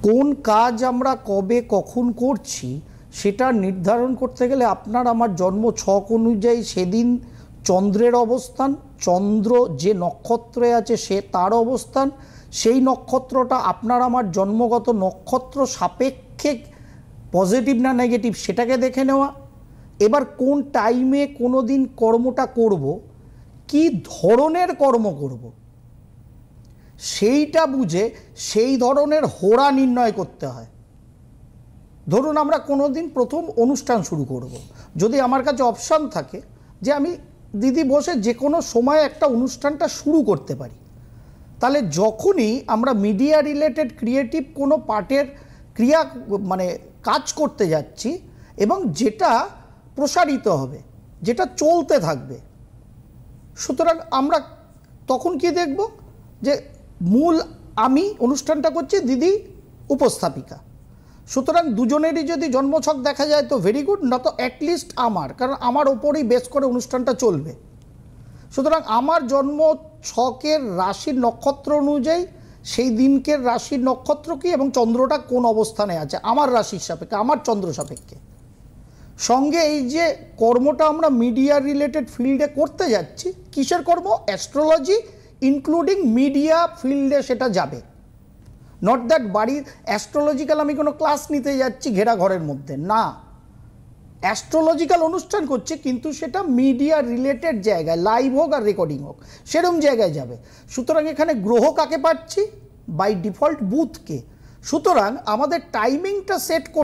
কোন কাজ আমরা কবে কখন করছি সেটা নির্ধারণ করতে গেলে আপনার আমার জন্ম ছক অনুযায়ী সেদিন চন্দ্রের অবস্থান, চন্দ্র যে নক্ষত্রে আছে সে তার অবস্থান, সেই নক্ষত্রটা আপনার আমার জন্মগত নক্ষত্র সাপেক্ষে পজিটিভ না নেগেটিভ সেটাকে দেখে নেওয়া। এবার কোন টাইমে কোনো দিন কর্মটা করব, কি ধরনের কর্ম করব, সেইটা বুঝে সেই ধরনের হোরা নির্ণয় করতে হয়। ধরুন আমরা কোনো দিন প্রথম অনুষ্ঠান শুরু করব, যদি আমার কাছে অপশান থাকে যে আমি দিদি বসে যে কোনো সময় একটা অনুষ্ঠানটা শুরু করতে পারি, তাহলে যখনই আমরা মিডিয়া রিলেটেড ক্রিয়েটিভ কোনো পার্টের কাজ করতে যাচ্ছি এবং যেটা প্রসারিত হবে, যেটা চলতে থাকবে, সুতরাং আমরা তখন কি দেখব যে মূল আমি অনুষ্ঠানটা করছি, দিদি উপস্থাপিকা। সুতরাং দুজনেরই যদি জন্মছক দেখা যায় তো ভেরি গুড, না তো অ্যাটলিস্ট আমার, কারণ আমার ওপরেই বেস করে অনুষ্ঠানটা চলবে। সুতরাং আমার জন্ম ছকের রাশির নক্ষত্র অনুযায়ী সেই দিনকের রাশির নক্ষত্র কী এবং চন্দ্রটা কোন অবস্থানে আছে আমার রাশির সাপেক্ষে, আমার চন্দ্র সাপেক্ষে। সঙ্গে এই যে কর্মটা আমরা মিডিয়া রিলেটেড ফিল্ডে করতে যাচ্ছি, কিসের কর্ম? অ্যাস্ট্রোলজি ইনক্লুডিং মিডিয়া ফিল্ডে সেটা যাবে। নট দ্যাট বাড়ির অ্যাস্ট্রোলজিক্যাল আমি কোনো ক্লাস নিতে যাচ্ছি ঘেরা ঘরের মধ্যে, না, অ্যাস্ট্রোলজিক্যাল অনুষ্ঠান করছি কিন্তু সেটা মিডিয়া রিলেটেড জায়গায়, লাইভ হোক আর রেকর্ডিং হোক, সেরকম জায়গায় যাবে। সুতরাং এখানে গ্রহ কাকে পাচ্ছি? বাই ডিফল্ট বুধকে। সুতরাং আমাদের টাইমিংটা সেট